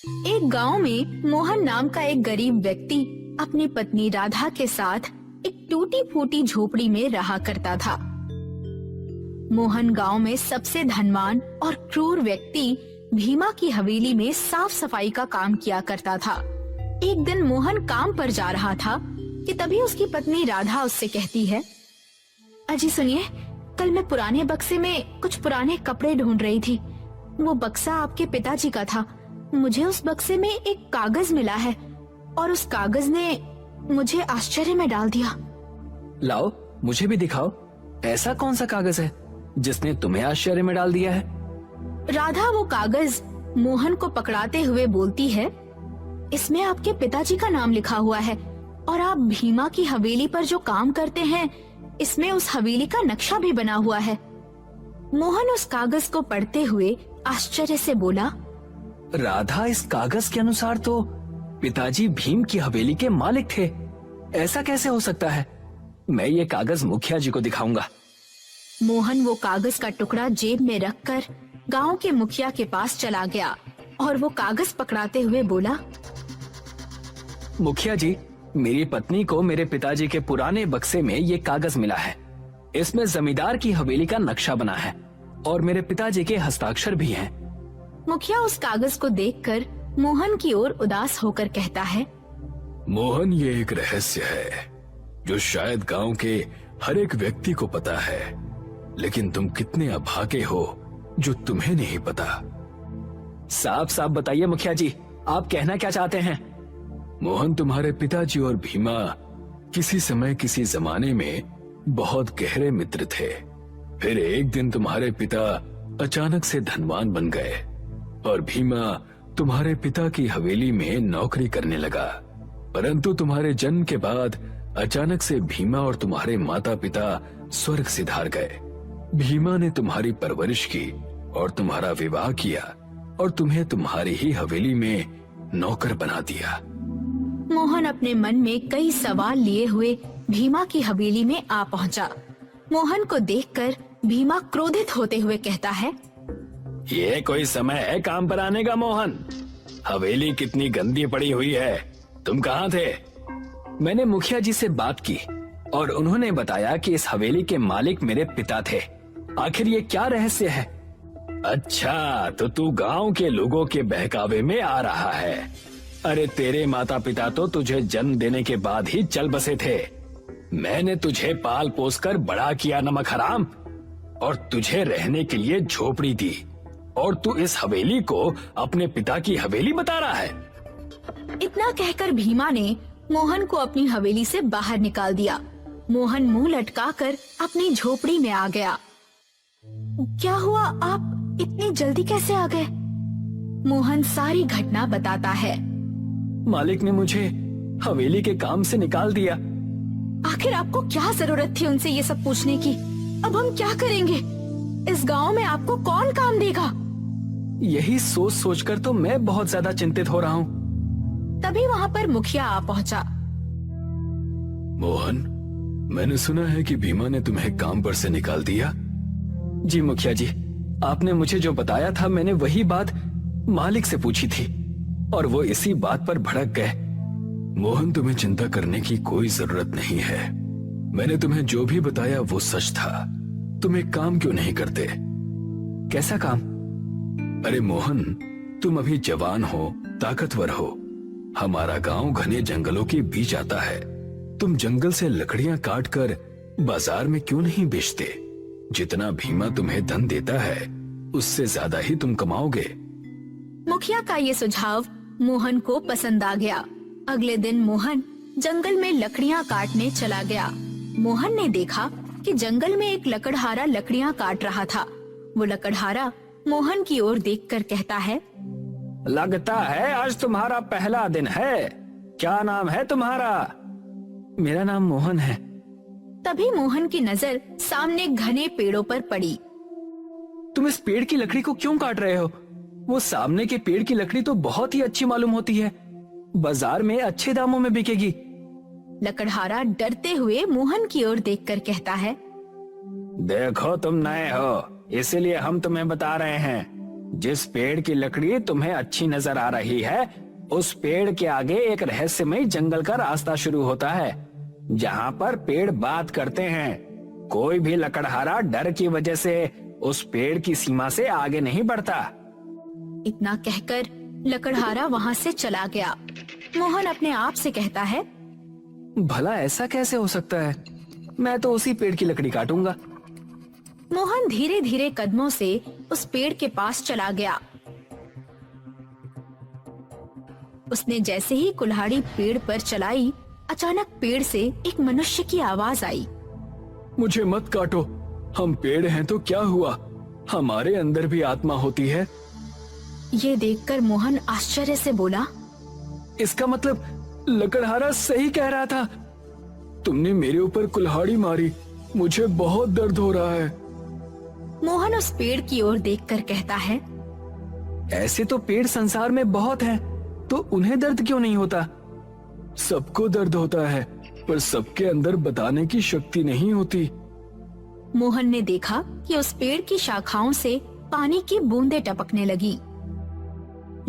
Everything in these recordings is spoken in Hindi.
एक गांव में मोहन नाम का एक गरीब व्यक्ति अपनी पत्नी राधा के साथ एक टूटी फूटी झोपड़ी में रहा करता था। मोहन गांव में सबसे धनवान और क्रूर व्यक्ति भीमा की हवेली में साफ सफाई का काम किया करता था। एक दिन मोहन काम पर जा रहा था कि तभी उसकी पत्नी राधा उससे कहती है, अजी सुनिए, कल मैं पुराने बक्से में कुछ पुराने कपड़े ढूंढ रही थी। वो बक्सा आपके पिताजी का था। मुझे उस बक्से में एक कागज मिला है और उस कागज ने मुझे आश्चर्य में डाल दिया। लाओ, मुझे भी दिखाओ, ऐसा कौन सा कागज है जिसने तुम्हें आश्चर्य में डाल दिया है? राधा वो कागज मोहन को पकड़ाते हुए बोलती है, इसमें आपके पिताजी का नाम लिखा हुआ है और आप भीमा की हवेली पर जो काम करते हैं, इसमें उस हवेली का नक्शा भी बना हुआ है। मोहन उस कागज को पढ़ते हुए आश्चर्य से बोला, राधा, इस कागज के अनुसार तो पिताजी भीम की हवेली के मालिक थे। ऐसा कैसे हो सकता है? मैं ये कागज मुखिया जी को दिखाऊंगा। मोहन वो कागज का टुकड़ा जेब में रखकर गांव के मुखिया के पास चला गया और वो कागज पकड़ाते हुए बोला, मुखिया जी, मेरी पत्नी को मेरे पिताजी के पुराने बक्से में ये कागज मिला है। इसमें जमींदार की हवेली का नक्शा बना है और मेरे पिताजी के हस्ताक्षर भी हैं। मुखिया उस कागज को देखकर मोहन की ओर उदास होकर कहता है, मोहन, ये एक रहस्य है जो शायद गांव के हर एक व्यक्ति को पता है, लेकिन तुम कितने अभागे हो जो तुम्हें नहीं पता। साफ साफ बताइए मुखिया जी, आप कहना क्या चाहते हैं? मोहन, तुम्हारे पिताजी और भीमा किसी समय किसी जमाने में बहुत गहरे मित्र थे। फिर एक दिन तुम्हारे पिता अचानक से धनवान बन गए और भीमा तुम्हारे पिता की हवेली में नौकरी करने लगा। परंतु तुम्हारे जन्म के बाद अचानक से भीमा और तुम्हारे माता पिता स्वर्ग सिधार गए। भीमा ने तुम्हारी परवरिश की और तुम्हारा विवाह किया और तुम्हें तुम्हारी ही हवेली में नौकर बना दिया। मोहन अपने मन में कई सवाल लिए हुए भीमा की हवेली में आ पहुंचा। मोहन को देखकर भीमा क्रोधित होते हुए कहता है, ये कोई समय है काम पर आने का मोहन? हवेली कितनी गंदी पड़ी हुई है। तुम कहाँ थे? मैंने मुखिया जी से बात की और उन्होंने बताया कि इस हवेली के मालिक मेरे पिता थे। आखिर ये क्या रहस्य है? अच्छा, तो तू गांव के लोगों के बहकावे में आ रहा है। अरे, तेरे माता पिता तो तुझे जन्म देने के बाद ही चल बसे थे। मैंने तुझे पाल पोस कर बड़ा किया नमक हराम, और तुझे रहने के लिए झोपड़ी दी, और तू इस हवेली को अपने पिता की हवेली बता रहा है। इतना कहकर भीमा ने मोहन को अपनी हवेली से बाहर निकाल दिया। मोहन मुंह लटकाकर अपनी झोपड़ी में आ गया। क्या हुआ, आप इतनी जल्दी कैसे आ गए? मोहन सारी घटना बताता है। मालिक ने मुझे हवेली के काम से निकाल दिया। आखिर आपको क्या जरूरत थी उनसे ये सब पूछने की? अब हम क्या करेंगे? इस गांव में आपको कौन काम देगा? यही सोच सोचकर तो मैं बहुत ज्यादा चिंतित हो रहा हूँ। तभी वहाँ पर मुखिया आ पहुँचा। मोहन, मैंने सुना है कि भीमा ने तुम्हें काम पर से निकाल दिया। जी मुखिया जी, आपने मुझे जो बताया था मैंने वही बात मालिक से पूछी थी और वो इसी बात पर भड़क गए। मोहन, तुम्हें चिंता करने की कोई जरूरत नहीं है। मैंने तुम्हें जो भी बताया वो सच था। तुम एक काम क्यों नहीं करते? कैसा काम? अरे मोहन, तुम अभी जवान हो, ताकतवर हो। हमारा गांव घने जंगलों के बीच आता है। तुम जंगल से लकड़ियां काट कर बाजार में क्यों नहीं बेचते? जितना भीमा तुम्हें धन देता है उससे ज्यादा ही तुम कमाओगे। मुखिया का ये सुझाव मोहन को पसंद आ गया। अगले दिन मोहन जंगल में लकड़ियां काटने चला गया। मोहन ने देखा कि जंगल में एक लकड़हारा लकड़ियां काट रहा था। वो लकड़हारा मोहन की ओर देखकर कहता है, लगता है आज तुम्हारा पहला दिन है। क्या नाम है तुम्हारा? मेरा नाम मोहन है। तभी मोहन की नजर सामने घने पेड़ों पर पड़ी। तुम इस पेड़ की लकड़ी को क्यों काट रहे हो? वो सामने के पेड़ की लकड़ी तो बहुत ही अच्छी मालूम होती है, बाजार में अच्छे दामों में बिकेगी। लकड़हारा डरते हुए मोहन की ओर देखकर कहता है, देखो, तुम नए हो इसलिए हम तुम्हें बता रहे हैं। जिस पेड़ की लकड़ी तुम्हें अच्छी नजर आ रही है, उस पेड़ के आगे एक रहस्यमय जंगल का रास्ता शुरू होता है, जहाँ पर पेड़ बात करते हैं। कोई भी लकड़हारा डर की वजह से उस पेड़ की सीमा से आगे नहीं बढ़ता। इतना कहकर लकड़हारा वहाँ से चला गया। मोहन अपने आप से कहता है, भला ऐसा कैसे हो सकता है? मैं तो उसी पेड़ की लकड़ी काटूंगा। मोहन धीरे धीरे कदमों से उस पेड़ के पास चला गया। उसने जैसे ही कुल्हाड़ी पेड़ पर चलाई, अचानक पेड़ से एक मनुष्य की आवाज आई। मुझे मत काटो, हम पेड़ हैं तो क्या हुआ, हमारे अंदर भी आत्मा होती है। ये देखकर मोहन आश्चर्य से बोला, इसका मतलब लकड़हारा सही कह रहा था। तुमने मेरे ऊपर कुल्हाड़ी मारी, मुझे बहुत दर्द हो रहा है। मोहन उस पेड़ की ओर देखकर कहता है, ऐसे तो पेड़ संसार में बहुत हैं, तो उन्हें दर्द क्यों नहीं होता? सबको दर्द होता है, पर सबके अंदर बताने की शक्ति नहीं होती। मोहन ने देखा कि उस पेड़ की शाखाओं से पानी की बूंदें टपकने लगी।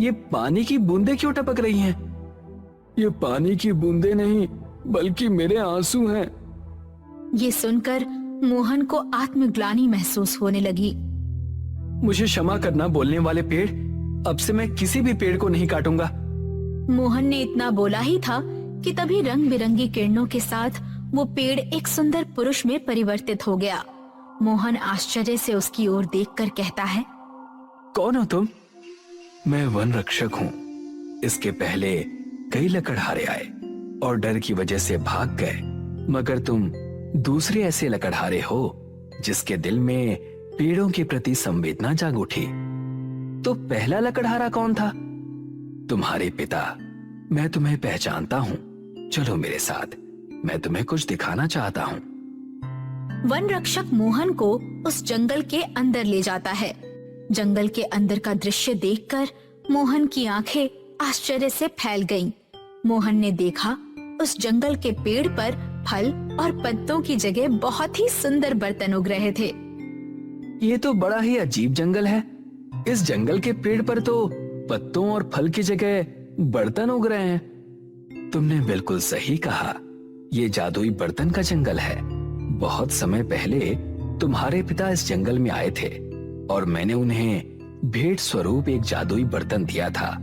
ये पानी की बूंदें क्यों टपक रही हैं? ये पानी की बूंदें नहीं, बल्कि मेरे आंसू हैं। ये सुनकर मोहन को आत्मग्लानि महसूस होने लगी। मुझे क्षमा करना बोलने वाले पेड़, अब से मैं किसी भी पेड़ को नहीं काटूंगा। मोहन ने इतना बोला ही था कि तभी रंग बिरंगी किरणों के साथ वो पेड़ एक सुंदर पुरुष में परिवर्तित हो गया। मोहन आश्चर्य से उसकी ओर देखकर कहता है, कौन हो तुम? मैं वन रक्षक हूँ। इसके पहले कई लकड़हारे आए और डर की वजह से भाग गए, मगर तुम दूसरे ऐसे लकड़हारे हो जिसके दिल में पेड़ों के प्रति संवेदना जाग उठी। तो पहला लकड़हारा कौन था? तुम्हारे पिता। मैं तुम्हें पहचानता हूँ, चलो मेरे साथ, मैं तुम्हें कुछ दिखाना चाहता हूँ। वन रक्षक मोहन को उस जंगल के अंदर ले जाता है। जंगल के अंदर का दृश्य देखकर मोहन की आंखें आश्चर्य से फैल गईं। मोहन ने देखा उस जंगल के पेड़ पर फल और पत्तों की जगह बहुत ही सुंदर बर्तन उग रहे थे। ये तो बड़ा ही अजीब जंगल है। इस जंगल के पेड़ पर तो पत्तों और फल की जगह बर्तन उग रहे हैं। तुमने बिल्कुल सही कहा, ये जादुई बर्तन का जंगल है। बहुत समय पहले तुम्हारे पिता इस जंगल में आए थे और मैंने उन्हें भेंट स्वरूप एक जादुई बर्तन दिया था।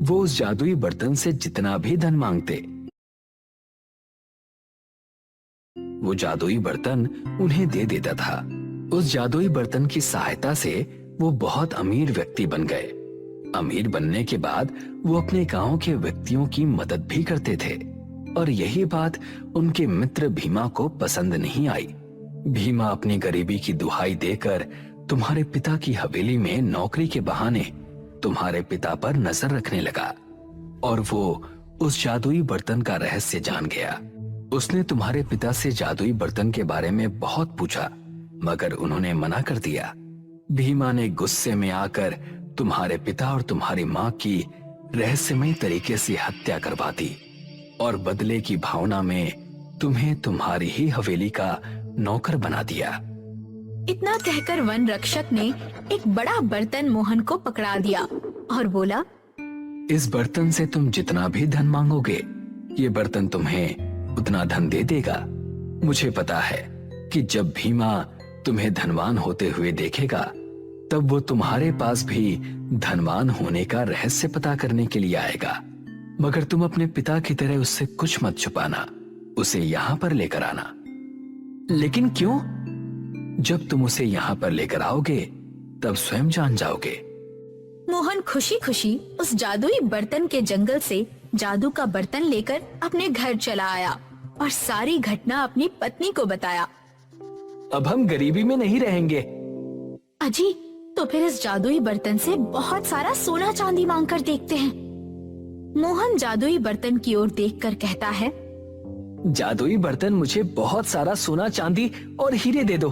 वो उस जादुई बर्तन से जितना भी धन मांगते, वो जादुई बर्तन उन्हें दे देता था। उस जादुई बर्तन की सहायता से वो बहुत अमीर व्यक्ति बन गए। अमीर बनने के बाद वो अपने गांव के व्यक्तियों की मदद भी करते थे, और यही बात उनके मित्र भीमा को पसंद नहीं आई। भीमा अपनी गरीबी की दुहाई देकर तुम्हारे पिता की हवेली में नौकरी के बहाने तुम्हारे पिता पर नजर रखने लगा, और वो उस जादुई बर्तन का रहस्य जान गया। उसने तुम्हारे पिता से जादुई बर्तन के बारे में बहुत पूछा, मगर उन्होंने मना कर दिया। भीमा ने गुस्से में आकर तुम्हारे पिता और तुम्हारी माँ की रहस्यमय तरीके से हत्या करवा दी, और बदले की भावना में तुम्हें तुम्हारी ही हवेली का नौकर बना दिया। इतना कहकर वन रक्षक ने एक बड़ा बर्तन मोहन को पकड़ा दिया और बोला, इस बर्तन से तुम जितना भी धन मांगोगे, ये बर्तन तुम्हें उतना धन दे देगा। मुझे पता है कि जब भीमा तुम्हें धनवान होते हुए देखेगा, तब वो तुम्हारे पास भी धनवान होने का रहस्य पता करने के लिए आएगा। मगर तुम अपने पिता की तरह उससे कुछ मत छुपाना, उसे यहाँ पर लेकर आना। लेकिन क्यों? जब तुम उसे यहाँ पर लेकर आओगे, तब स्वयं जान जाओगे। मोहन खुशी खुशी उस जादुई बर्तन के जंगल से जादू का बर्तन लेकर अपने घर चला आया और सारी घटना अपनी पत्नी को बताया। अब हम गरीबी में नहीं रहेंगे। अजी, तो फिर इस जादुई बर्तन से बहुत सारा सोना चांदी मांग कर देखते हैं। मोहन जादुई बर्तन की ओर देखकर कहता है, जादुई बर्तन मुझे बहुत सारा सोना चांदी और हीरे दे दो।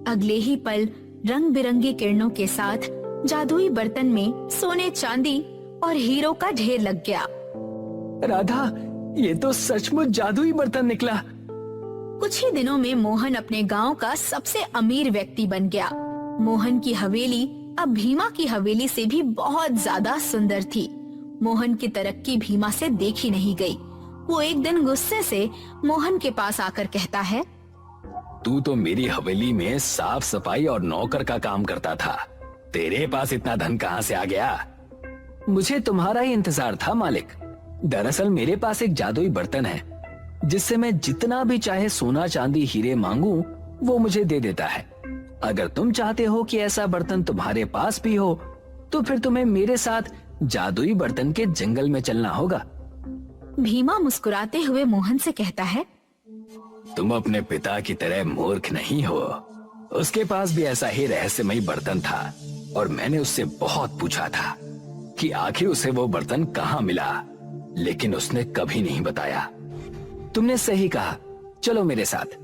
अगले ही पल रंग बिरंगी किरणों के साथ जादुई बर्तन में सोने चांदी और हीरो का ढेर लग गया। राधा, ये तो सचमुच जादुई बर्तन निकला। कुछ ही दिनों में मोहन अपने गांव का सबसे अमीर व्यक्ति बन गया। मोहन की हवेली अब भीमा की हवेली से भी बहुत ज्यादा सुंदर थी। मोहन की तरक्की भीमा से देखी नहीं गई। वो एक दिन गुस्से से मोहन के पास आकर कहता है, तू तो मेरी हवेली में साफ सफाई और नौकर का काम करता था, तेरे पास इतना धन कहाँ से आ गया? मुझे तुम्हारा ही इंतजार था मालिक। दरअसल मेरे पास एक जादुई बर्तन है जिससे मैं जितना भी चाहे सोना चांदी हीरे मांगू वो मुझे दे देता है। अगर तुम चाहते हो कि ऐसा बर्तन तुम्हारे पास भी हो तो फिर तुम्हें मेरे साथ जादुई बर्तन के जंगल में चलना होगा। भीमा मुस्कुराते हुए मोहन से कहता है, तुम अपने पिता की तरह मूर्ख नहीं हो। उसके पास भी ऐसा ही रहस्यमयी बर्तन था और मैंने उससे बहुत पूछा था कि आखिर उसे वो बर्तन कहाँ मिला, लेकिन उसने कभी नहीं बताया। तुमने सही कहा, चलो मेरे साथ।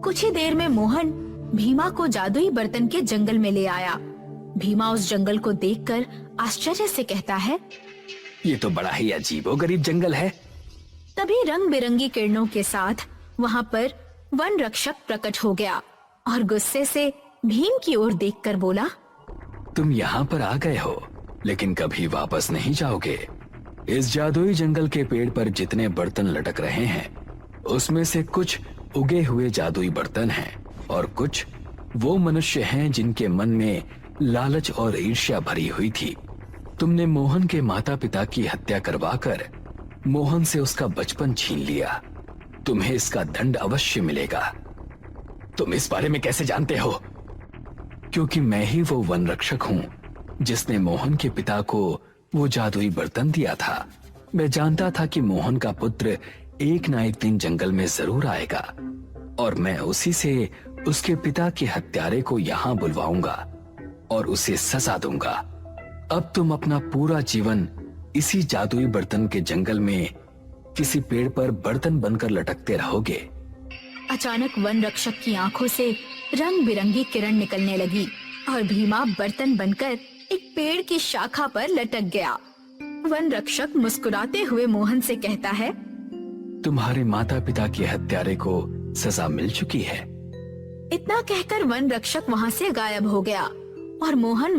कुछ ही देर में मोहन भीमा को जादुई बर्तन के जंगल में ले आया। भीमा उस जंगल को देखकर आश्चर्य से कहता है, ये तो बड़ा ही अजीबोगरीब जंगल है। तभी रंग बिरंगी किरणों के साथ वहाँ पर वन रक्षक प्रकट हो गया और गुस्से से भीम की ओर देखकर बोला, तुम यहाँ पर आ गए हो लेकिन कभी वापस नहीं जाओगे। इस जादुई जंगल के पेड़ पर जितने बर्तन लटक रहे हैं उसमें से कुछ उगे हुए जादुई बर्तन हैं और कुछ वो मनुष्य हैं जिनके मन में लालच और ईर्ष्या भरी हुई थी। तुमने मोहन के माता पिता की हत्या करवाकर मोहन से उसका बचपन छीन लिया। तुम्हें इसका दंड अवश्य मिलेगा। तुम इस बारे में कैसे जानते हो? क्योंकि मैं ही वो वन रक्षक हूँ जिसने मोहन के पिता को वो जादुई बर्तन दिया था। मैं जानता था कि मोहन का पुत्र एक ना एक दिन जंगल में जरूर आएगा और मैं उसी से उसके पिता के हत्यारे को यहाँ बुलवाऊंगा और उसे सजा दूंगा। अब तुम अपना पूरा जीवन इसी जादुई बर्तन के जंगल में किसी पेड़ पर बर्तन बनकर लटकते रहोगे। अचानक वन रक्षक की आंखों से रंग बिरंगी किरण निकलने लगी और भीमा बर्तन बनकर एक पेड़ की शाखा पर लटक गया। वन रक्षक मुस्कुराते हुए मोहन से कहता है, तुम्हारे माता पिता के हत्यारे को सजा मिल चुकी है। इतना कहकर वन रक्षक वहाँ से गायब हो गया और मोहन